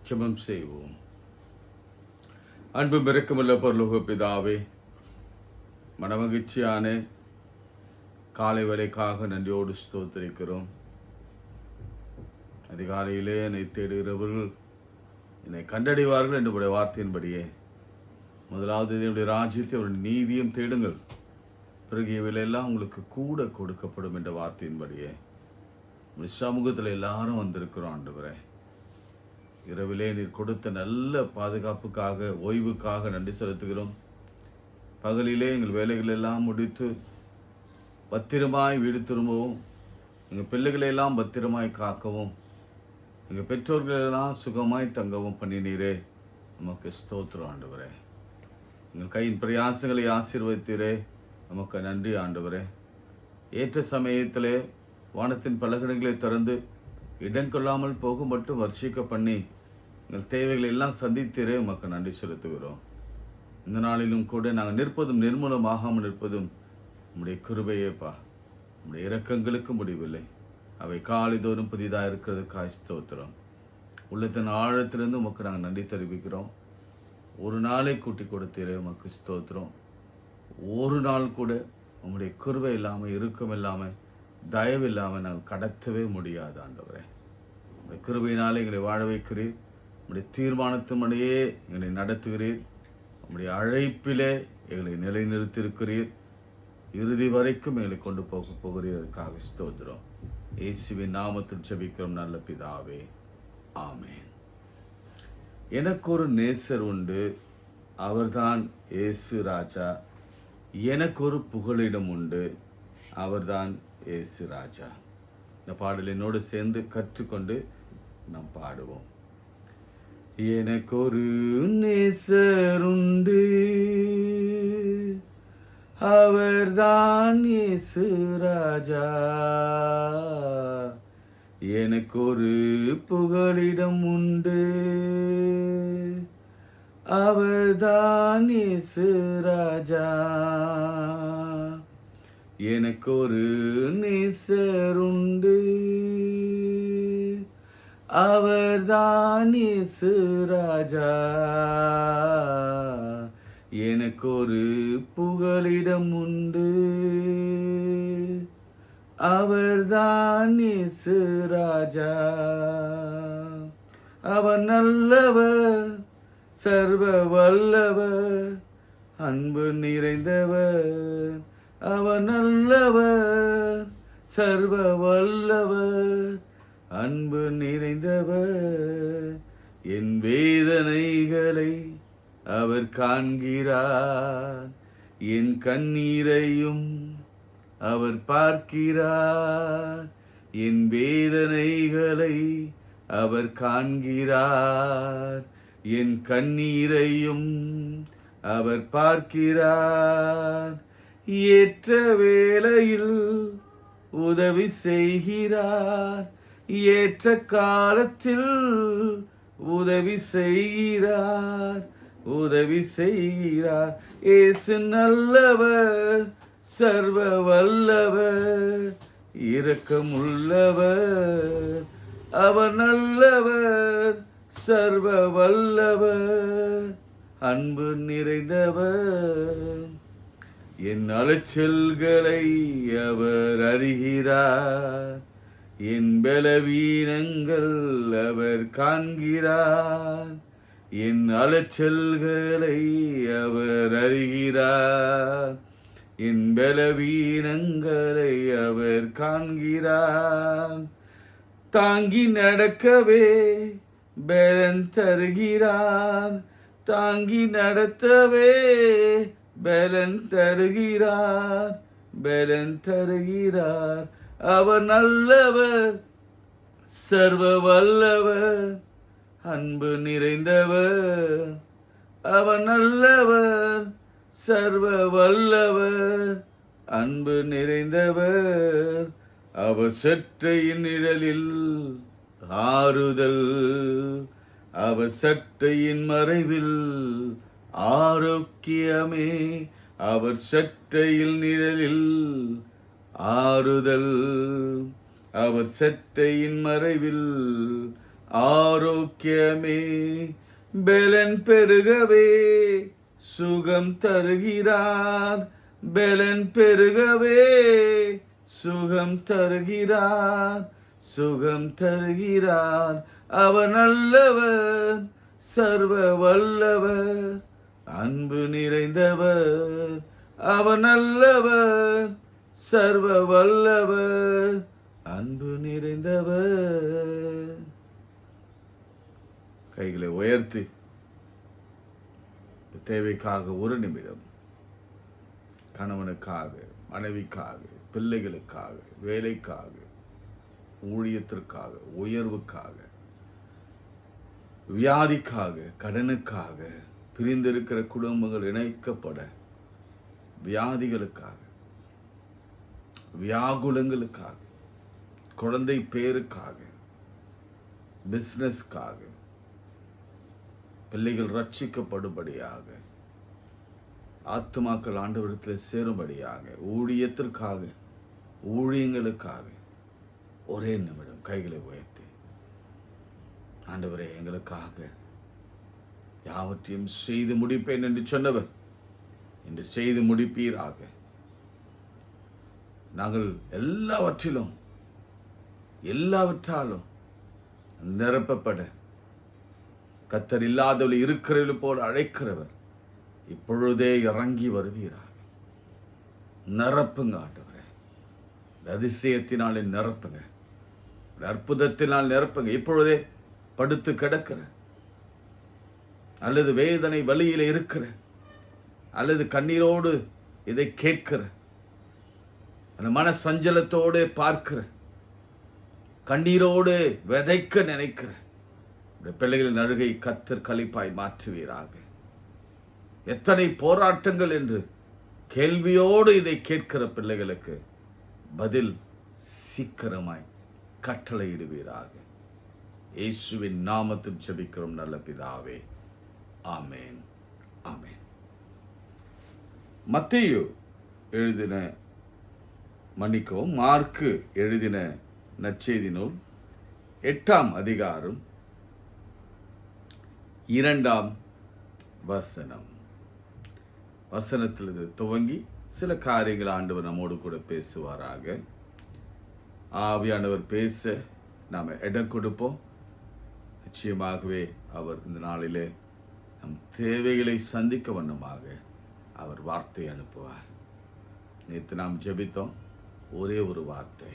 ஜெபம் செய்வோம். அன்பு மிரக்கமுள்ள பரலோக பிதாவே, மனமகிழ்ச்சியான காலை வேளைக்காக நன்றியோடு ஸ்தோத்திரிக்கிறோம். அதிகாலையிலே என்னை தேடுகிறவர்கள் என்னை கண்டடைவார்கள் என்னுடைய வார்த்தையின்படியே முதலாவது என்னுடைய ராஜ்யத்தை அவருடைய நீதியும் தேடுங்கள், பிறகு இவையெல்லாம் உங்களுக்கு கூட கொடுக்கப்படும் என்ற வார்த்தையின்படியே சமூகத்தில் எல்லாரும் வந்திருக்கிறோம். ஆண்டவரே, இரவிலே நீர் கொடுத்த நல்ல பாதுகாப்புக்காக, ஓய்வுக்காக நன்றி செலுத்துகிறோம். பகலிலே எங்கள் வேலைகள் எல்லாம் முடித்து பத்திரமாய் வீடு திரும்பவும், எங்கள் பிள்ளைகளெல்லாம் பத்திரமாய் காக்கவும், எங்கள் பெற்றோர்களெல்லாம் சுகமாய் தங்கவும் பண்ணினீரே, நமக்கு ஸ்தோத்திரம் ஆண்டவரே. எங்கள் கையின் பிரயாசங்களை ஆசீர்வதித்தீரே, நமக்கு நன்றி ஆண்டவரே. ஏற்ற சமயத்திலே வானத்தின் பலகணிகளை திறந்து இடங்கொள்ளாமல் போக மட்டும் வர்ஷிக்க பண்ணி எங்கள் தேவைகளை எல்லாம் சந்தித்தீரே, உமக்கு நன்றி செலுத்துகிறோம். இந்த நாளிலும் கூட நாங்கள் நிற்பதும் நிர்மூலமாகாமல் நிற்பதும் உம்முடைய கிருபையேப்பா. உம்முடைய இரக்கங்களுக்கு முடிவில்லை, அவை காலைதோறும் புதிதாக இருக்கிறதுக்காக ஸ்தோத்திரம். உள்ளத்தின் ஆழத்திலிருந்து உமக்கு நாங்கள் நன்றி தெரிவிக்கிறோம். ஒரு நாளை கூட்டி கொடுத்தீரே, உமக்கு ஸ்தோத்திரம். ஒரு நாள் கூட உம்முடைய கிருபை இல்லாமல், இறுக்கம் இல்லாமல், தயவு இல்லாமல் நாங்கள் கடத்தவே முடியாது ஆண்டவரே. உங்களுடைய கிருபையினாலே எங்களை வாழ வைக்கிறீர். உங்களுடைய தீர்மானத்தின்படியே எங்களை நடத்துகிறீர். உங்களுடைய அழைப்பிலே எங்களை நிலைநிறுத்தியிருக்கிறீர். இறுதி வரைக்கும் எங்களை கொண்டு போகிறீர். அதுக்காக ஸ்தோத்திரம். இயேசுவின் நாமத்தில் ஜெபிக்கிறோம் நல்ல பிதாவே, ஆமேன். எனக்கு ஒரு நேசர் உண்டு, அவர்தான் இயேசு ராஜா. எனக்கு ஒரு புகலிடம் உண்டு, அவர்தான் இயேசு ராஜா. இந்த பாடல் என்னோடு சேர்ந்து கற்றுக்கொண்டு நாம் பாடுவோம். எனக்கு ஒரு நேசர் உண்டு, அவர்தான் இயேசு ராஜா. எனக்கு ஒரு புகலிடம் உண்டு, அவர்தான் இயேசு ராஜா. எனக்கு ஒரு நேசர் உண்டு, அவர்தான் இயேசு ராஜா. எனக்கு ஒரு புகலிடம் உண்டு, அவர்தான் இயேசு ராஜா. அவர் நல்லவர், சர்வ வல்லவர், அன்பு நிறைந்தவர். அவர் நல்லவர், சர்வ வல்லவர், அன்பு நிறைந்தவர். என் வேதனைகளை அவர் காண்கிறார், என் கண்ணீரையும் அவர் பார்க்கிறார். என் வேதனைகளை அவர் காண்கிறார், என் கண்ணீரையும் அவர் பார்க்கிறார். ஏற்ற வேளையில் உதவி செய்கிறார், ஏற்ற காலத்தில் உதவி செய்கிறார், உதவி செய்கிறார். இயேசு நல்லவர், சர்வ வல்லவர், இரக்கமுள்ளவர். அவர் நல்லவர், சர்வ வல்லவர், அன்பு நிறைந்தவர். என் அலைச்சல்களை அவர் அறிகிறார், என் பலவீனங்கள் அவர் காண்கிறார். என் அலைச்சல்களை அவர் அறிகிறார், என் பலவீனங்களை அவர் காண்கிறார். தாங்கி நடக்கவே பலன் தருகிறார், தாங்கி நடத்தவே பலன் தருகிறார், பலன் தருகிறார். அவர் நல்லவர், சர்வ வல்லவர், அன்பு நிறைந்தவர். அவர் நல்லவர், சர்வ வல்லவர், அன்பு நிறைந்தவர். அவர் சற்றையின் நிழலில் ஆறுதல், அவர் சட்டையின் மறைவில் ஆரோக்கியமே. அவர் சட்டையில் நிழலில் ஆறுதல், அவர் சட்டையின் மறைவில் ஆரோக்கியமே பெலன் பெருகவே சுகம் தருகிறார். பெலன் பெருகவே சுகம் தருகிறார். சுகம் தருகிறார். அவர் நல்லவர், சர்வ வல்லவர், அன்பு நிறைந்தவர். அவர் நல்லவர், சர்வ வல்லவர், அன்பு நிறைந்தவர். கைகளை உயர்த்தி தேவைக்காக ஒரு நிமிடம், கணவனுக்காக, மனைவிக்காக, பிள்ளைகளுக்காக, வேலைக்காக, ஊழியத்திற்காக, உயர்வுக்காக, வியாதிக்காக, கடனுக்காக, பிரிந்திருக்கிற குடும்பங்கள் இணைக்கப்பட, வியாதிகளுக்காக, வியாகுலங்களுக்காக, குழந்தை பேருக்காக, பிசினஸ்க்காக, பிள்ளைகள் ரட்சிக்கப்படும்படியாக, ஆத்துமாக்கள் ஆண்டவரிடத்தில் சேரும்படியாக, ஊழியத்திற்காக, ஊழியங்களுக்காக ஒரே நிமிடம் கைகளை உயர்த்தி, ஆண்டவரே எங்களுக்காக யாவற்றையும் செய்து முடிப்பேன் என்று சொன்னவர் என்று செய்து முடிப்பீராக. நாங்கள் எல்லாவற்றாலும் நிரப்பப்பட கர்த்தர் இல்லாதவர்கள் இருக்கிறவர்கள் போல அழைக்கிறவர் இப்பொழுதே இறங்கி வருவீராக. நிரப்புங்க ஆண்டவரே, அதிசயத்தினாலே நிரப்புங்க, அற்புதத்தினால் நிரப்புங்க. இப்பொழுதே படுத்து கிடக்கிற, அல்லது வேதனை வலியில இருக்கிற, அல்லது கண்ணீரோடு இதை கேட்கிற, அந்த மன சஞ்சலத்தோடு பார்க்கிற, கண்ணீரோடு விதைக்க நினைக்கிற பிள்ளைகளின் அழுகை கர்த்தர் களிப்பாய் மாற்றுவீராக. எத்தனை போராட்டங்கள் என்று கேள்வியோடு இதை கேட்கிற பிள்ளைகளுக்கு பதில் சீக்கிரமாய் கட்டளையிடுவீராக. இயேசுவின் நாமத்தில் ஜெபிக்கிறோம் நல்ல பிதாவே, ஆமேன், ஆமேன். மத்தேயு எழுதின மார்க்கு எழுதின நற்செய்தி நூல் 8ஆம் அதிகாரம் 2ஆம் வசனத்தில் துவங்கி சில காரியங்கள் ஆண்டவர் நம்மோடு கூட பேசுவாராக. ஆவியானவர் பேச நாம் இடம் கொடுப்போம். நிச்சயமாகவே அவர் இந்த நாளிலே நம் தேவைகளை சந்திக்க வண்ணமாக அவர் வார்த்தை அனுப்புவார். நேற்று நாம் ஜெபித்தோம் ஒரே ஒரு வார்த்தை.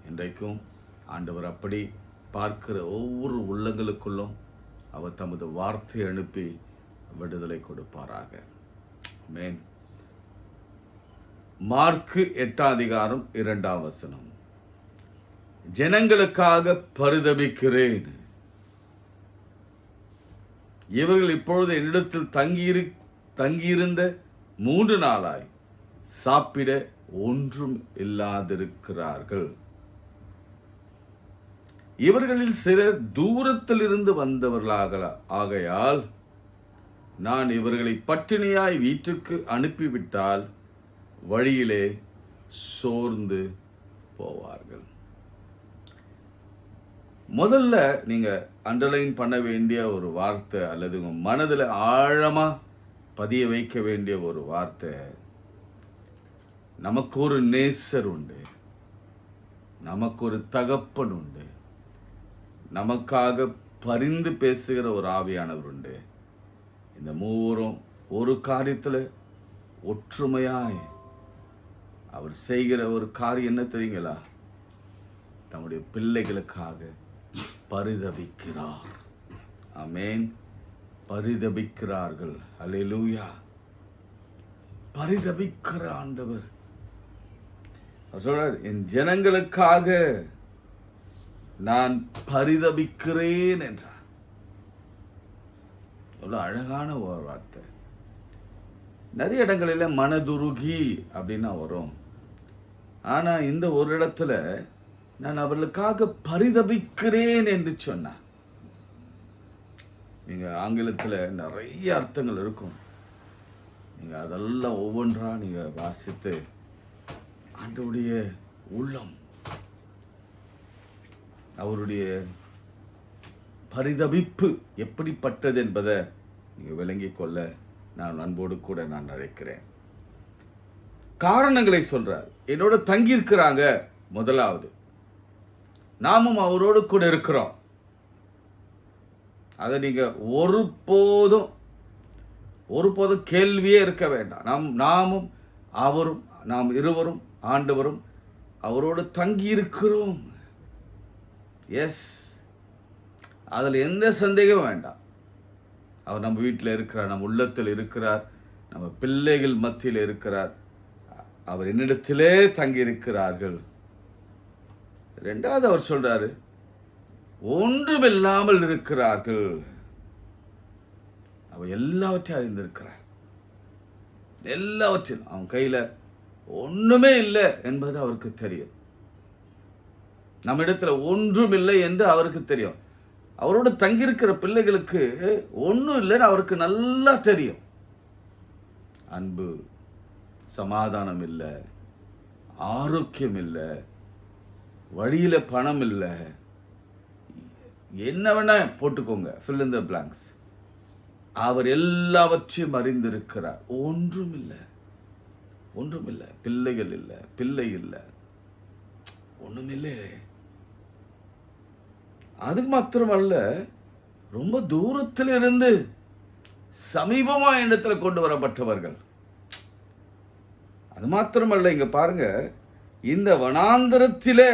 இன்றைக்கும் ஆண்டவர் அப்படி பார்க்கிற ஒவ்வொரு உள்ளங்களுக்குள்ளும் அவர் தமது வார்த்தை அனுப்பி விடுதலை கொடுப்பாராக. ஆமென். மார்க்கு 8ஆம் அதிகாரம் 2ஆம் வசனம். ஜனங்களுக்காக பரிதபிக்கிறேன். இவர்கள் இப்பொழுது என்னிடத்தில் தங்கியிருந்த 3 நாளாய் சாப்பிட ஒன்றும் இல்லாதிருக்கிறார்கள். இவர்களில் சிலர் தூரத்தில் இருந்து ஆகையால் நான் இவர்களை பட்டினியாய் வீட்டுக்கு அனுப்பிவிட்டால் வழியிலே சோர்ந்து போவார்கள். முதல்ல நீங்க அண்டர்லைன் பண்ண வேண்டிய ஒரு வார்த்தை, அல்லது உங்க மனதில் ஆழமா பதிய வைக்க வேண்டிய ஒரு வார்த்தை, நமக்கு ஒரு நேசர் உண்டு, நமக்கு ஒரு தகப்பன் உண்டு, நமக்காக பரிந்து பேசுகிற ஒரு ஆவியானவர் உண்டு. இந்த மூவரும் ஒரு காரியத்தில் ஒற்றுமையாய் அவர் செய்கிற ஒரு காரியம் என்ன தெரியுங்களா? தம்முடைய பிள்ளைகளுக்காக பரிதபிக்கிறார். ஆமென். பரிதபிக்கிறார்கள். அல்லேலூயா. பரிதபிக்கிற ஆண்டவர் அவர் சொல்றார், என் ஜனங்களுக்காக நான் பரிதபிக்கிறேன் என்றார். எவ்வளவு அழகான ஒரு வார்த்தை. நிறைய இடங்களில் மனதுருகி அப்படின்னா வரும். ஆனா இந்த ஒரு இடத்துல நான் அவர்களுக்காக பரிதபிக்கிறேன் என்று சொன்னார். நீங்க ஆங்கிலத்தில் நிறைய அர்த்தங்கள் இருக்கும். நீங்க அதெல்லாம் ஒவ்வொன்றா நீங்க வாசித்து ஆண்டவருடைய உள்ளம், அவருடைய பரிதபிப்பு எப்படிப்பட்டது என்பதை நீங்கள் விளங்கிக் கொள்ள நான் அன்போடு கூட நான் அழைக்கிறேன். காரணங்களை சொல்றார். என்னோட தங்கியிருக்கிறாங்க. முதலாவது, நாமும் அவரோடு கூட இருக்கிறோம். அதை நீங்க ஒருபோதும் கேள்வியே இருக்க வேண்டாம். நாமும் அவரும், நாம் இருவரும், ஆண்டவரும் அவரோடு தங்கி இருக்கிறோம். எஸ், அதில் எந்த சந்தேகமும் வேண்டாம். அவர் நம்ம வீட்டில் இருக்கிறார், நம்ம உள்ளத்தில் இருக்கிறார், நம்ம பிள்ளைகள் மத்தியில் இருக்கிறார். அவர் என்னிடத்திலே தங்கி இருக்கிறார்கள். ரெண்டாவது அவர் சொல்றாரு, ஒன்றுமில்லாமல் இருக்கிறார்கள். அவர் எல்லாவற்றையும் அறிந்திருக்கிறார். எல்லாவற்றிலும் அவன் கையில ஒண்ணுமே இல்லை என்பது அவருக்கு தெரியும். நம்ம இடத்துல ஒன்றும் இல்லை என்று அவருக்கு தெரியும். அவரோடு தங்கியிருக்கிற பிள்ளைகளுக்கு ஒன்றும் இல்லைன்னு அவருக்கு நல்லா தெரியும். அன்பு, சமாதானம் இல்லை, ஆரோக்கியம் இல்லை, வழியில பணம் இல்லை, என்ன வேணா போட்டுக்கோங்க, fill in the blanks. அவர் எல்லாவற்றையும் அறிந்திருக்கிறார். ஒன்றும் இல்லை, பிள்ளைகள் இல்லை, பிள்ளை இல்லை, ஒண்ணுமில்லை. அது மாத்திரமல்ல, ரொம்ப தூரத்தில் இருந்து சமீபமா இடத்துல கொண்டு வரப்பட்டவர்கள். அது மாத்திரமல்ல, இங்க பாருங்க, இந்த வனாந்தரத்திலே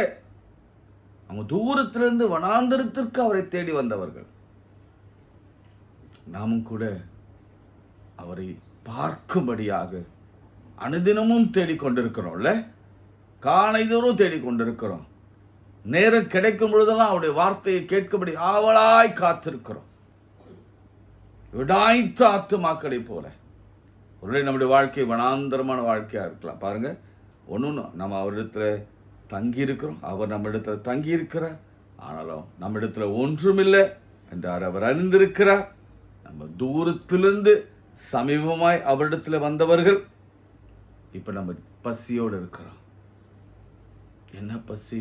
அவங்க தூரத்திலிருந்து வனாந்தரத்திற்கு அவரை தேடி வந்தவர்கள். நாமும் கூட அவரை பார்க்கும்படியாக அனுதினமும் தேடிக்கொண்டிருக்கிறோம்ல, காலைதோறும் தேடிக்கொண்டிருக்கிறோம். நேரம் கிடைக்கும் பொழுதெல்லாம் அவருடைய வார்த்தையை கேட்கும்படி ஆவலாய் காத்திருக்கிறோம். விடாய்த்த ஆத்துமாக்களை போல. ஒருவேளை நம்முடைய வாழ்க்கை வனாந்தரமான வாழ்க்கையா இருக்கலாம். பாருங்க, ஒன்று நம்ம அவரிடத்துல தங்கி இருக்கிறோம், அவர் நம்ம இடத்துல தங்கி இருக்கிறார். ஆனாலும் நம்ம இடத்துல ஒன்றுமில்லை என்றார் அவர் அறிந்திருக்கிறார். நம்ம தூரத்திலிருந்து சமீபமாய் அவரிடத்துல வந்தவர்கள். இப்ப நம்ம பசியோடு இருக்கிறோம். என்ன பசி?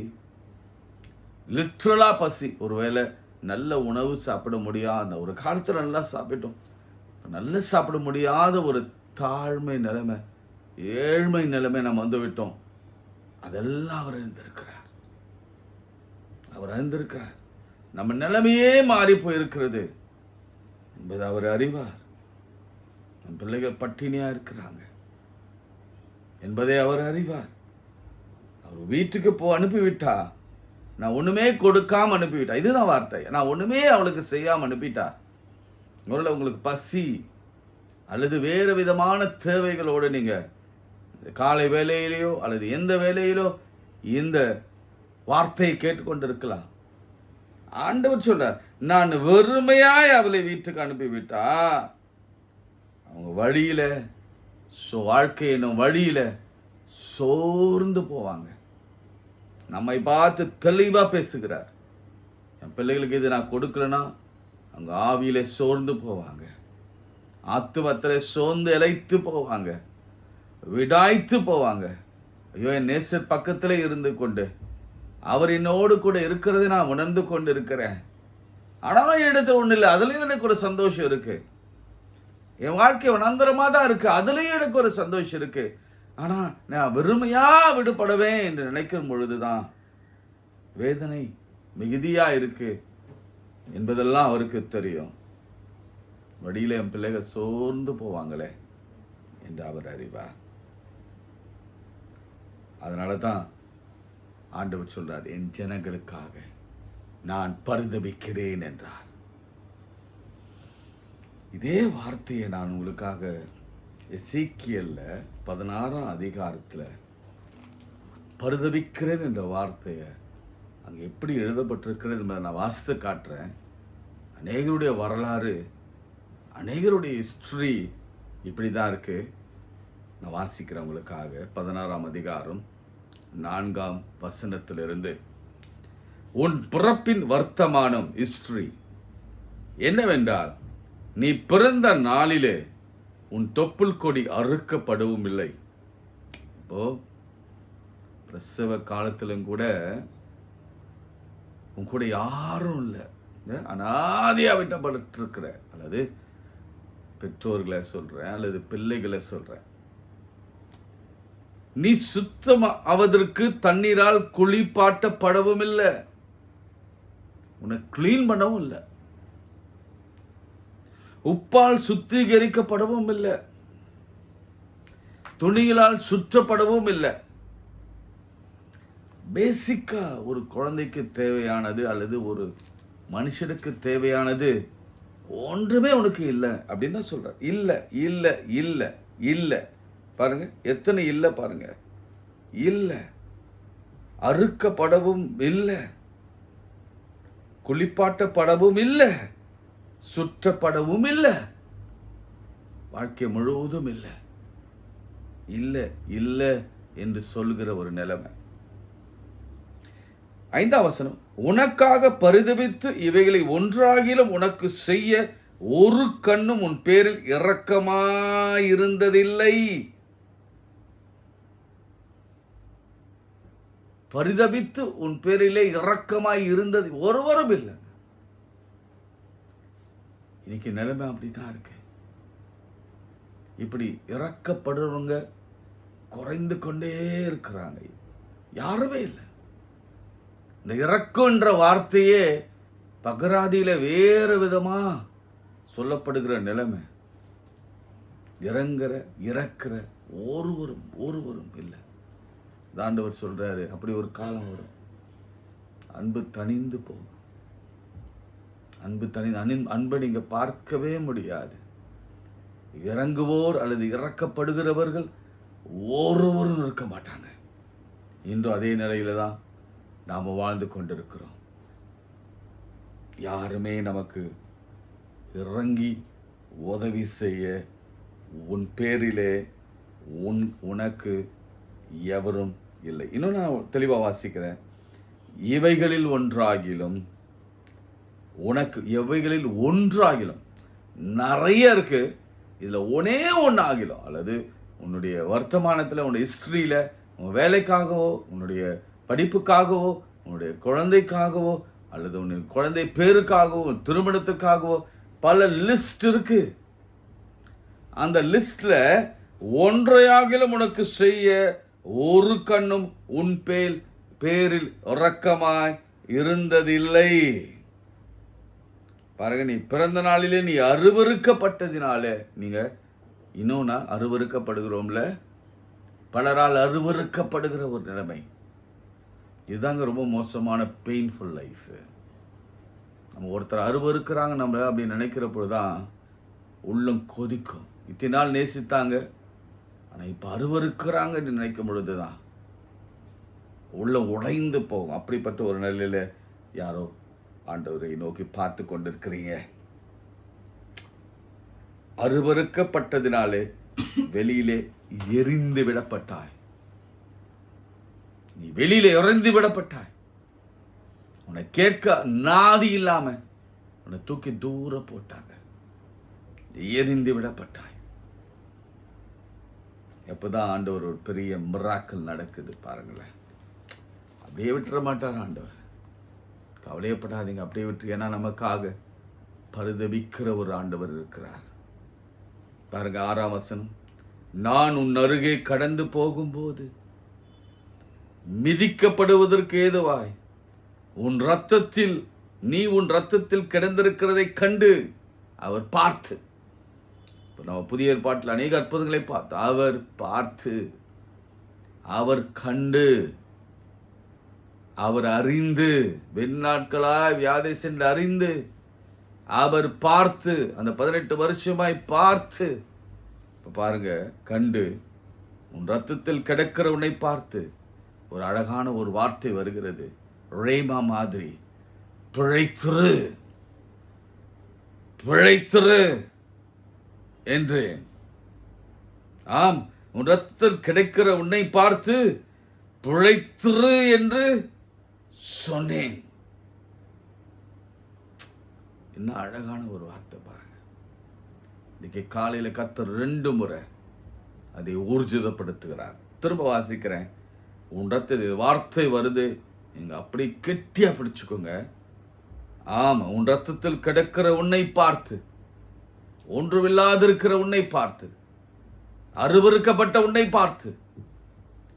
லிட்ரலா பசி. ஒருவேளை நல்ல உணவு சாப்பிட முடியாத, ஒரு காலத்துல நல்லா சாப்பிட்டோம், நல்ல சாப்பிட முடியாத ஒரு தாழ்மை நிலைமை, ஏழ்மை நிலைமை நம்ம வந்து விட்டோம். அதெல்லாம் அவர் அறிந்திருக்கிறார். அவர் அறிந்திருக்கிறார். நம்ம நிலைமையே மாறி போயிருக்கிறது என்பது அவர் அறிவார். நம் பிள்ளைகள் பட்டினியா இருக்கிறாங்க என்பதை அவர் அறிவார். அவர் வீட்டுக்கு அனுப்பிவிட்டா, நான் ஒண்ணுமே கொடுக்காம அனுப்பிவிட்டா, இதுதான் வார்த்தை. நான் ஒண்ணுமே அவளுக்கு செய்யாம அனுப்பிட்டா. உங்களுக்கு பசி அல்லது வேறு விதமான தேவைகளோடு நீங்க காலை வேலையிலேயோ அல்லது எந்த வேலையிலோ இந்த வார்த்தையை கேட்டுக்கொண்டிருக்கலாம். ஆண்டவர் சொல்றார், நான் வெறுமையாய் அவளை வீட்டுக்கு அனுப்பிவிட்டா அவங்க வழியில வாழ்க்கை என்னும் வழியில சோர்ந்து போவாங்க. நம்மை பார்த்து தெளிவா பேசுகிறார். என் பிள்ளைகளுக்கு இது நான் கொடுக்கலன்னா அவங்க ஆவியில சோர்ந்து போவாங்க, ஆத்துமத்தில சோர்ந்து இழைத்து போவாங்க, விடாய்த்து போவாங்க. ஐயோ, என் நேசர் பக்கத்துல இருந்து கொண்டு அவர் என்னோடு கூட இருக்கிறதை நான் உணர்ந்து கொண்டு இருக்கிறேன். ஆனாலும் என்னிடத்துல ஒண்ணு இல்லை, அதுலயும் எனக்கு ஒரு சந்தோஷம் இருக்கு. என் வாழ்க்கை வனாந்தரமா தான் இருக்கு, அதுலயும் எனக்கு ஒரு சந்தோஷம் இருக்கு. ஆனா நான் வெறுமையா விடுபடவேன் என்று நினைக்கும் பொழுதுதான் வேதனை மிகுதியா இருக்கு என்பதெல்லாம் அவருக்கு தெரியும். வழியில என் பிள்ளைகள் சோர்ந்து போவாங்களே என்று அவர் அறிவார். அதனாலதான் ஆண்டவர் சொல்றார், என் ஜனங்களுக்காக நான் பரிதபிக்கிறேன் என்றார். இதே வார்த்தையை நான் உங்களுக்காக எசேக்கியேல்ல 16ஆம் அதிகாரத்துல பரிதபிக்கிறேன் என்ற வார்த்தையை அங்க எப்படி எழுதப்பட்டிருக்கிறது என்பதை நான் வாசித்து காட்டுறேன். அநேகருடைய வரலாறு, அநேகருடைய ஹிஸ்டரி இப்படிதான் இருக்கு. நான் வாசிக்கிறேன் உங்களுக்காக. 16ஆம் அதிகாரம் 4ஆம் வசனத்திலிருந்து. உன் பிறப்பின் வர்த்தமானம் ஹிஸ்டரி என்னவென்றால், நீ பிறந்த நாளிலே உன் தொப்புள் கொடி அறுக்கப்படவும் இல்லை. இப்போ பிரசவ காலத்திலும் கூட உன் கூட யாரும் இல்லை, அனாதையாக விட்டப்பட்டிருக்கிற, அல்லது பெற்றோர்களை சொல்கிறேன் அல்லது பிள்ளைகளை சொல்கிறேன், நீ சுத்தம் அவதற்கு தண்ணீரால் குளிப்பாட்டப்படவும் இல்லை, உன்னை கிளீன் பண்ணவும் இல்லை, உப்பால் சுத்திகரிக்கப்படவும் இல்லை, துணிகளால் சுற்றப்படவும் இல்லை. பேசிக்கா ஒரு குழந்தைக்கு தேவையானது அல்லது ஒரு மனுஷனுக்கு தேவையானது ஒன்றுமே உனக்கு இல்லை அப்படின்னு தான் சொல்ற. இல்லை இல்லை இல்லை இல்லை. பாருங்க எத்தனை இல்லை பாருங்க. இல்லை, அறுக்கப்படவும் இல்லை, குளிப்பாட்டப்படவும் இல்லை, சுற்றப்படவும் இல்லை, வாழ்க்கை முழுவதும் இல்லை. இல்லை இல்லை என்று சொல்கிற ஒரு நிலைமை. 5ஆம் வசனம், உனக்காக பரிதபித்து இவைகளை ஒன்றாகிலும் உனக்கு செய்ய ஒரு கண்ணும் உன் பேரில் இரக்கமாயிருந்ததில்லை. பரிதபித்து உன் பேரிலே இரக்கமாய் இருந்தது ஒருவரும் இல்லை. இன்னைக்கு நிலைமை அப்படிதான் இருக்கு. இப்படி இறக்கப்படுறவங்க குறைந்து கொண்டே இருக்கிறாங்க. யாருமே இல்லை. இந்த இறக்குன்ற வார்த்தையே பகராதியில வேறு விதமா சொல்லப்படுகிற நிலைமை. இறக்குற ஒருவரும் இல்லை. ஆண்டவர் சொல்றாரு, அப்படி ஒரு காலம் வரும், அன்பு தணிந்து போகும். அன்பை நீங்க பார்க்கவே முடியாது. இறங்குவோர் அல்லது இறக்கப்படுகிறவர்கள் ஒருவரும் இருக்க மாட்டாங்க. இன்றும் அதே நிலையில தான் நாம் வாழ்ந்து கொண்டிருக்கிறோம். யாருமே நமக்கு இறங்கி உதவி செய்ய உன் பேரிலே உனக்கு எவரும் இல்லை. இன்னும் நான் தெளிவாக வாசிக்கிறேன். இவைகளில் ஒன்றாகிலும் உனக்கு, எவைகளில் ஒன்றாகிலும் நிறைய இருக்கு, இதில் ஒன்னே ஒன்று ஆகிலும், அல்லது உன்னுடைய வர்த்தமானத்தில், உன்னுடைய ஹிஸ்ட்ரியில், உன் வேலைக்காகவோ, உன்னுடைய படிப்புக்காகவோ, உன்னுடைய குழந்தைக்காகவோ, அல்லது உன்னுடைய குழந்தை பேருக்காகவோ, திருமணத்துக்காகவோ பல லிஸ்ட் இருக்கு. அந்த லிஸ்ட்ல ஒன்றையாகிலும் உனக்கு செய்ய ஒரு கண்ணும் உன் பேரில் இரக்கமாய் இருந்ததில்லை. பாருங்க, நீ பிறந்த நாளிலே நீ அருவருக்கப்பட்டதினால, நீங்க இன்னும் அருவருக்கப்படுகிறோம்ல, பலரால் அருவருக்கப்படுகிற ஒரு நிலைமை. இதுதாங்க ரொம்ப மோசமான பெயின்ஃபுல் லைஃப். நம்ம ஒருத்தர் அருவருக்கிறாங்க நம்ம அப்படின்னு நினைக்கிற பொழுதுதான் உள்ளம் கொதிக்கும். இத்தனை நாள் நேசித்தாங்க, ஆனால் இப்போ அருவருக்கிறாங்கன்னு நினைக்கும் பொழுதுதான் உள்ளம் உடைந்து போகும். அப்படிப்பட்ட ஒரு நிலையில யாரோ ஆண்டவரை நோக்கி பார்த்து கொண்டிருக்கிறீங்க. அருவருக்கப்பட்டதினாலே வெளியிலே எரிந்து விடப்பட்டாய். நீ வெளியிலே எறிந்து விடப்பட்டாய். உன்னை கேட்க நாதி இல்லாம உன்னை தூக்கி தூர போட்டாங்க. எரிந்து விடப்பட்டாய். எப்பதான் ஆண்டவர் ஒரு பெரிய மிராக்கிள் நடக்குது பாருங்களேன். அப்படியே விட்டுற மாட்டார் ஆண்டவர். கவலையப்படாதீங்க, அப்படியே விட்டு. ஏன்னா நமக்காக பரிதபிக்கிற ஒரு ஆண்டவர் இருக்கிறார். பாருங்க 6ஆம் வசனம், நான் உன் அருகே கடந்து போகும்போது மிதிக்கப்படுவதற்கு ஏதுவாய் உன் ரத்தத்தில் கிடந்திருக்கிறதை கண்டு அவர் பார்த்து. நம்ம புதிய ஏற்பாட்டில் அநேக அற்புதங்களை அவர் கண்டு, அவர் அறிந்து, வெண்ணாட்களாய் வியாதை சென்று அறிந்து, அவர் பார்த்து, அந்த 18 வருஷமாய் பார்த்து, இப்ப பாருங்க, கண்டு உன் ரத்தத்தில் கிடக்கிற உன்னை பார்த்து ஒரு அழகான ஒரு வார்த்தை வருகிறது. ரேமா மாதிரி, பிழைத்திரு என்றேன். ஆம், உன் ரத்தத்தில் கிடைக்கிற உன்னை பார்த்து பிழைத்திரு என்று சொன்னேன். என்ன அழகான ஒரு வார்த்தை பாருங்க. இன்னைக்கு காலையில கர்த்தர் 2 முறை அதை ஊர்ஜிதப்படுத்துகிறார். திரும்ப வாசிக்கிறேன். உன் ரத்த வார்த்தை வருது, நீங்க அப்படி கெட்டியா பிடிச்சுக்கோங்க. ஆமா, உன் ரத்தத்தில் கிடக்கிற உன்னை பார்த்து, ஒன்றுமில்லாதிருக்கிற உன்னை பார்த்து, அருவருக்கப்பட்ட உன்னை பார்த்து,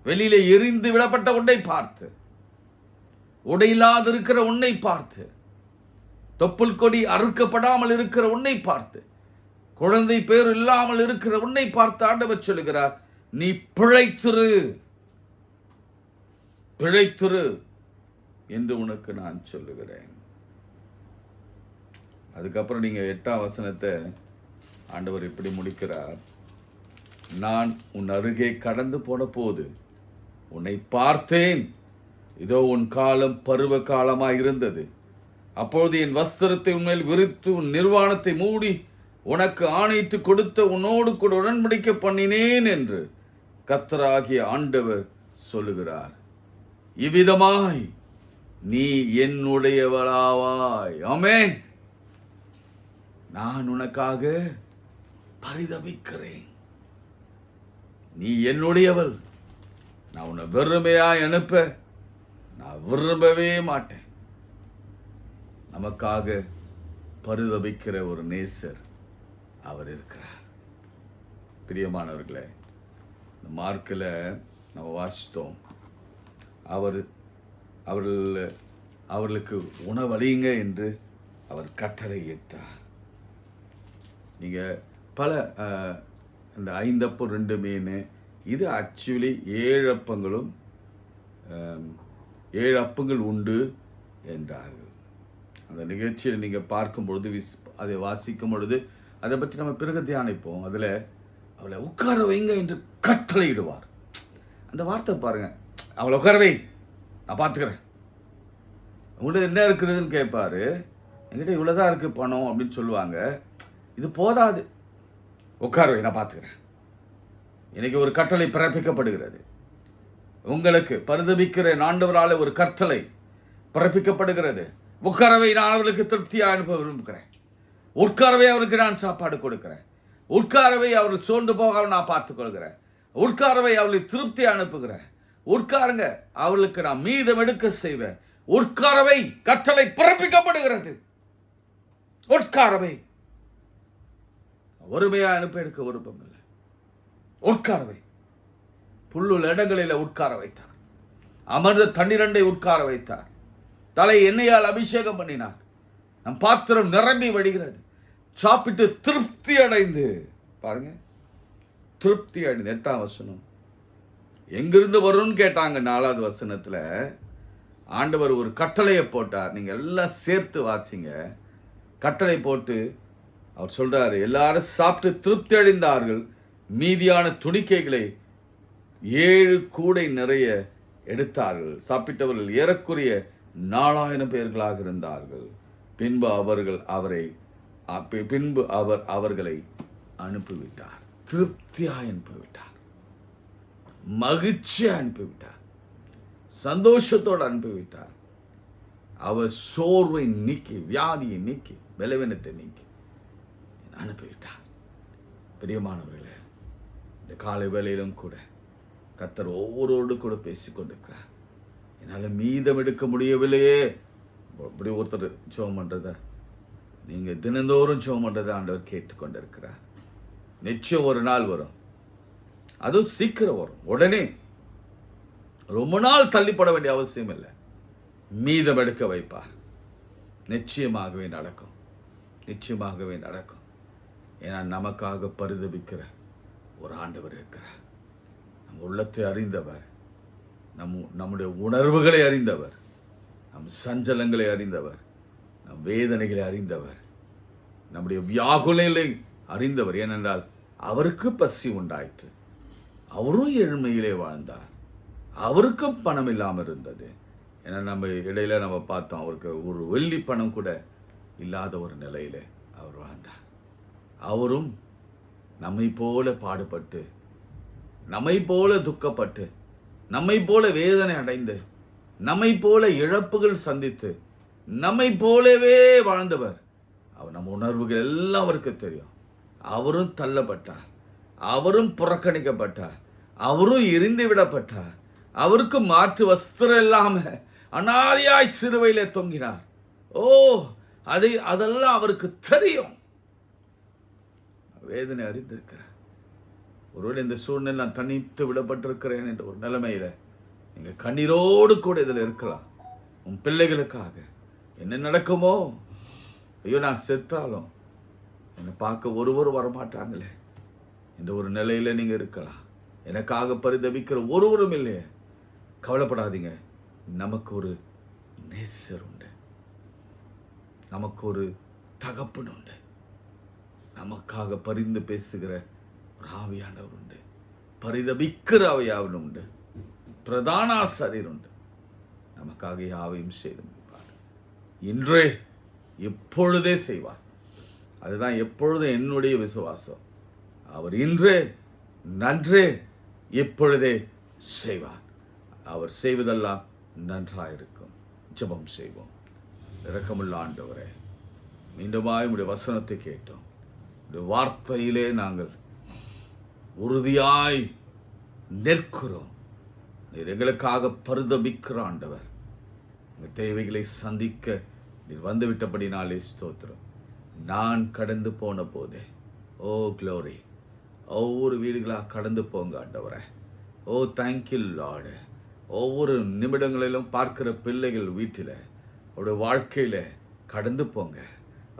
வெளியிலே எரிந்து விடப்பட்ட உன்னை பார்த்து, உடையில்லாதிருக்கிற உன்னை பார்த்து, தொப்புள் கொடி அறுக்கப்படாமல் இருக்கிற உன்னை பார்த்து, குழந்தை பேர் இல்லாமல் இருக்கிற உன்னை பார்த்து ஆண்டவர் சொல்லுகிறார், நீ பிழைத்திரு, பிழைத்திரு என்று உனக்கு நான் சொல்லுகிறேன். அதுக்கப்புறம் நீங்க 8ஆம் வசனத்தை ஆண்டவர் இப்படி முடிக்கிறார், நான் உன் அருகே கடந்து போன போது உன்னை பார்த்தேன், இதோ உன் காலம் பருவ காலமாய் இருந்தது. அப்பொழுது என் வஸ்திரத்தை உன்மேல் விரித்து உன் நிர்வாணத்தை மூடி உனக்கு ஆணையிட்டு கொடுத்த உன்னோடு கூட உடன்படிக்கை பண்ணினேன் என்று கர்த்தராகிய ஆண்டவர் சொல்லுகிறார். இவ்விதமாய் நீ என்னுடையவளாவாய். ஆமென். நான் உனக்காக பரிதபிக்கிறேன். நீ என்னுடையவள். நான் உன்னை வெறுமையாய் அனுப்ப நான் விரும்பவே மாட்டேன். நமக்காக பரிதபிக்கிற ஒரு நேசர் அவர் இருக்கிறார். பிரியமானவர்களே, மார்க்கில் நம்ம வாசித்தோம், அவர்களுக்கு உணவளியுங்க என்று அவர் கட்டளையிட்டார். நீங்கள் பல இந்த 5 அப்பம் 2 மீன், இது ஆக்சுவலி 7 அப்பங்களும் 7 அப்பங்கள் உண்டு என்றார்கள். அந்த நிகழ்ச்சியில் நீங்கள் பார்க்கும் பொழுது, அதை வாசிக்கும் பொழுது அதை பற்றி நம்ம பிறகு தியானிப்போம். அதில் அவளை உட்கார வைங்க என்று கட்டளையிடுவார். அந்த வார்த்தை பாருங்க, அவளை உட்கார வை, நான் பார்த்துக்கிறேன். உங்கள்கிட்ட என்ன இருக்குதுன்னு கேட்பாரு. என்கிட்ட இவ்வளோதான் இருக்குது பணம் அப்படின்னு சொல்லுவாங்க. இது போதாது, உட்கார வை, நான் பார்த்துக்கிறேன். இன்னைக்கு ஒரு கட்டளை பிறப்பிக்கப்படுகிறது. உங்களுக்கு பரிதபிக்கிற ஆண்டவரால் ஒரு கட்டளை பிறப்பிக்கப்படுகிறது. உட்காரவை நான் அவர்களுக்கு திருப்தியாக அனுப்ப விரும்புகிறேன். உட்காரவை அவருக்கு நான் சாப்பாடு கொடுக்கிறேன். உட்காரவை அவர்கள் சோர்ந்து போக நான் பார்த்துக் கொள்கிறேன். உட்காரவை அவர்களை திருப்தி அனுப்புகிறேன். உட்காருங்க, அவர்களுக்கு நான் மீதம் எடுக்க செய்வேன். உட்காரவை கட்டளை பிறப்பிக்கப்படுகிறது. உட்காரவை ஒருமையா அனுப்ப எடுக்க விருப்பம் இல்லை. உட்காரவை புல்லுள்ள இடங்களில் உட்கார வைத்தார். அமர்ந்த தண்ணீரண்டை உட்கார வைத்தார். தலை எண்ணெயால் அபிஷேகம் பண்ணினார். நம் பாத்திரம் நிரம்பி வடிகிறது. சாப்பிட்டு திருப்தி அடைந்து, பாருங்க, திருப்தி அடைந்து. 8ஆம் வசனம் எங்கிருந்து வரும்னு கேட்டாங்க. 4வது வசனத்தில் ஆண்டவர் ஒரு கட்டளையை போட்டார். நீங்க எல்லாம் சேர்த்து வாசிங்க. கட்டளை போட்டு அவர் சொல்றாரு, எல்லாரும் சாப்பிட்டு திருப்தி அடைந்தார்கள். மீதியான துணிக்கைகளை 7 கூடை நிறைய எடுத்தார்கள். சாப்பிட்டவர்கள் ஏறக்குறைய 4000 பேர்களாக இருந்தார்கள். பின்பு அவர் அவர்களை அனுப்பிவிட்டார். திருப்தியாய் அனுப்பிவிட்டார். மகிழ்ச்சியாக அனுப்பிவிட்டார். சந்தோஷத்தோடு அனுப்பிவிட்டார். அவர் சோர்வை நீக்கி, வியாதியை நீக்கி, பலவீனத்தை நீக்கி அனுப்பிவிட்டார். பிரியமானவர்களே, இந்த காலை வேளையிலும் கூட கர்த்தர் ஒவ்வொருவரோடு கூட பேசிக்கொண்டிருக்கிறார். என்னால் மீதம் எடுக்க முடியவில்லையே. அப்படி ஒருத்தர் ஜெபம் பண்ணுறத நீங்கள் தினந்தோறும் ஜெபம் பண்ணுறதை ஆண்டவர் கேட்டுக்கொண்டிருக்கிறார். நிச்சயம் ஒரு நாள் வரும். அதுவும் சீக்கிரம் வரும். உடனே ரொம்ப நாள் தள்ளிப்பட வேண்டிய அவசியம் இல்லை. மீதம் எடுக்க வைப்பார். நிச்சயமாகவே நடக்கும். நிச்சயமாகவே நடக்கும். ஏன்னா நமக்காக பரிதபிக்கிற ஒரு ஆண்டவர் இருக்கிறார். நம் உள்ளத்தை அறிந்தவர், நம்முடைய உணர்வுகளை அறிந்தவர், நம் சஞ்சலங்களை அறிந்தவர், நம் வேதனைகளை அறிந்தவர், நம்முடைய வியாகுலைகளை அறிந்தவர். ஏனென்றால் அவருக்கு பசி உண்டாயிற்று. அவரும் ஏழ்மையிலே வாழ்ந்தார். அவருக்கும் பணம் இல்லாமல் இருந்தது. ஏன்னா நம்ம இடையில நம்ம பார்த்தோம், அவருக்கு ஒரு வெள்ளி பணம் கூட இல்லாத ஒரு நிலையில அவர் வாழ்ந்தார். அவரும் நம்மை போல பாடுபட்டு, நம்மை போல துக்கப்பட்டு, நம்மை போல வேதனை அடைந்து, நம்மை போல இழப்புகள் சந்தித்து, நம்மை போலவே வாழ்ந்தவர். அவர் நம்ம உணர்வுகள் எல்லாம் அவருக்கு தெரியும். அவரும் தள்ளப்பட்டார். அவரும் புறக்கணிக்கப்பட்டார். அவரும் எரிந்து விடப்பட்டார். அவருக்கு மாற்று வஸ்திரம் இல்லாம அனாதையாய் சிலுவையிலே தொங்கினார். ஓ, அதெல்லாம் அவருக்கு தெரியும். வேதனை அறிந்திருக்கிறார். ஒருவேளை இந்த சூழ்நிலை நான் தனித்து விடப்பட்டிருக்கிறேன் என்ற ஒரு நிலைமையில நீங்க கண்ணீரோடு கூட இதில் இருக்கலாம். உன் பிள்ளைகளுக்காக என்ன நடக்குமோ, ஐயோ நான் செத்தாலும் என்னை பார்க்க ஒருவரும் வரமாட்டாங்களே என்ற ஒரு நிலையில நீங்க இருக்கலாம். எனக்காக பரிதவிக்கிற ஒருவரும் இல்லையே, கவலைப்படாதீங்க. நமக்கு ஒரு நேசர் உண்டு, நமக்கு ஒரு தகப்பன் உண்டு, நமக்காக பரிந்து பேசுகிற ஒரு ஆவியானவர் உண்டு, பரிதபிக்கிற ஆவியானவர் உண்டு, பிரதான ஆசாரியர் உண்டு. நமக்காக யாவையும் செய்து முடிப்பார். இன்றே எப்பொழுதே செய்வார். அதுதான் எப்பொழுதும் என்னுடைய விசுவாசம். அவர் இன்றே நன்றே எப்பொழுதே செய்வார். அவர் செய்வதெல்லாம் நன்றாயிருக்கும். ஜெபம் செய்வோம். இரக்கமுள்ள ஆண்டவரே, மீண்டுமாய் உடைய வசனத்தை கேட்டோம். உடைய வார்த்தையிலே நாங்கள் உறுதியாய் நிற்கிறோம். நீர் எங்களுக்காக பரிதபிக்கிற ஆண்டவர். உங்கள் தேவைகளை சந்திக்க நீர் வந்துவிட்டபடினாலே ஸ்தோத்திரம். நான் கடந்து போன போதே, ஓ க்ளோரி, ஒவ்வொரு வீடுகளாக கடந்து போங்க ஆண்டவரே. ஓ தேங்க்யூ லார்டு. ஒவ்வொரு நிமிடங்களிலும் பார்க்கிற பிள்ளைகள் வீட்டில் அவருடைய வாழ்க்கையில் கடந்து போங்க.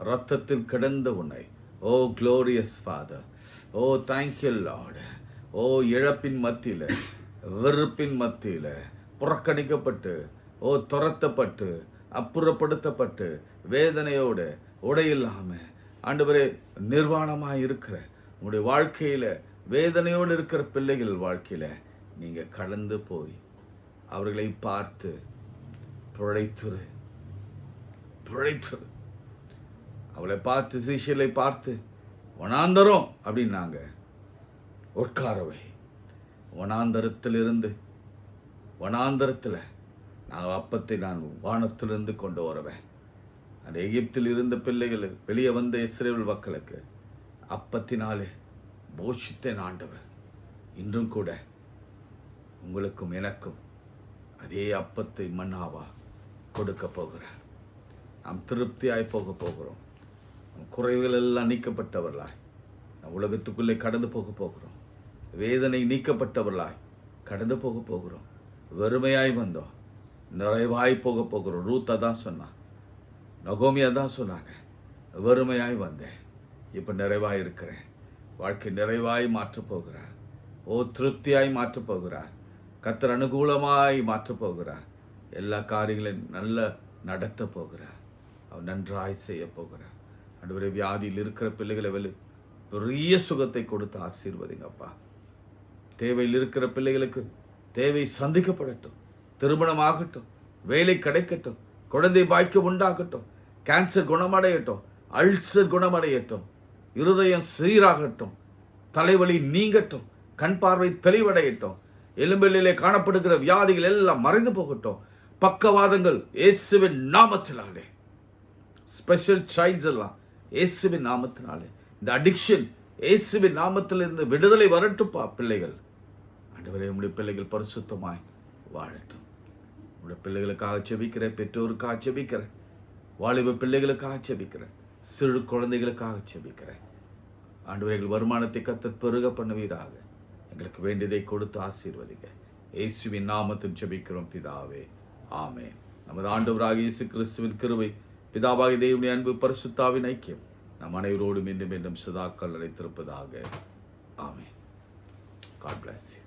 இரத்தத்தில் கிடந்த உன்னை, ஓ க்ளோரியஸ் ஃபாதர், ஓ தேங்க்யூ லார்டு. ஓ இழப்பின் மத்தியில், வெறுப்பின் மத்தியில், புறக்கணிக்கப்பட்டு, ஓ துரத்தப்பட்டு, அப்புறப்படுத்தப்பட்டு, வேதனையோடு உடையில்லாமல் ஆண்டவரே நிர்வாணமாக இருக்கிற உங்களுடைய வாழ்க்கையில் வேதனையோடு இருக்கிற பிள்ளைகள் வாழ்க்கையில் நீங்கள் கடந்து போய் அவர்களை பார்த்து பிழைத்துரு. அவளை பார்த்து, சீஷலை பார்த்து வனாந்தரம் அப்படின்னாங்க, உட்காரவை. வனாந்தரத்தில் நான் அப்பத்தை நான் வானத்திலிருந்து கொண்டு வருவேன். அந்த எகிப்தில் இருந்த பிள்ளைகள் வெளியே வந்த இஸ்ரவேல் மக்களுக்கு அப்பத்தினாலே போஷித்தேன் ஆண்டவர். இன்றும் கூட உங்களுக்கும் எனக்கும் அதே அப்பத்தை மன்னாவா கொடுக்க போகிறார். நாம் திருப்தியாய் போக போகிறோம். குறைவுகள் எல்லாம் நீக்கப்பட்டவர்களாய் நம் உலகத்துக்குள்ளே கடந்து போக போகிறோம். வேதனை நீக்கப்பட்டவர்களாய் கடந்து போக போகிறோம். வெறுமையாய் வந்தோம், நிறைவாய் போக போகிறோம். ரூத்தா தான் சொன்னான், நகோமியா தான் சொன்னாங்க, வெறுமையாய் வந்தேன், இப்போ நிறைவாய் இருக்கிறேன். வாழ்க்கை நிறைவாய் மாற்றப் போகிறார். ஓ திருப்தியாய் மாற்றப் போகிறார். கர்த்தர் அனுகூலமாய் மாற்றப் போகிறார். எல்லா காரியங்களையும் நல்ல நடத்த போகிறார். அவர் நன்றாய் செய்ய போகிறார். ஆண்டவரே, வியாதியில் இருக்கிற பிள்ளைகளை பெரிய சுகத்தை கொடுத்து ஆசீர்வதிங்கப்பா. தேவையில் இருக்கிற பிள்ளைகளுக்கு தேவை சந்திக்கப்படட்டும். திருமணம் ஆகட்டும், வேலை கிடைக்கட்டும், குழந்தை பாக்கியம் உண்டாகட்டும், கேன்சர் குணமடையட்டும், அல்சர் குணமடையட்டும், இருதயம் சீராகட்டும், தலைவலி நீங்கட்டும், கண் பார்வை தெளிவடையட்டும், எலும்பிலே காணப்படுகிற வியாதிகள் எல்லாம் மறைந்து போகட்டும். பக்கவாதங்கள் இயேசுவின் நாமத்தினாலே, ஸ்பெஷல் சைல்ட்ஸ் எல்லாம் இயேசுவின் நாமத்தினாலே, இந்த அடிக்ஷன் இயேசுவின் நாமத்திலிருந்து விடுதலை வரட்டுப்பா. பிள்ளைகள் ஆண்டவரே, உங்களுடைய பிள்ளைகள் பரிசுத்தமாய் வாழட்டும். உங்களுடைய பிள்ளைகளுக்காக செபிக்கிறேன், பெற்றோருக்காக செபிக்கிறேன், வாலிப பிள்ளைகளுக்காக செபிக்கிறேன், சிறு குழந்தைகளுக்காக செபிக்கிறேன். ஆண்டவரே, எங்கள் வருமானத்தை கர்த்தர் பெருக பண்ணுவீராக. எங்களுக்கு வேண்டியதை கொடுத்து ஆசீர்வதிங்க. இயேசுவின் நாமத்தில் செபிக்கிறோம் பிதாவே, ஆமென். நமது ஆண்டவராகிய இயேசு கிறிஸ்துவின் கிருபை, பிதாவாகிய தேவனுடைய அன்பு, பரிசுத்தாவின் ஐக்கியம் நம் அனைவரோடும் மீண்டும் சதாக்கள் நிலைத்திருப்பதாக. ஆமென். God bless you.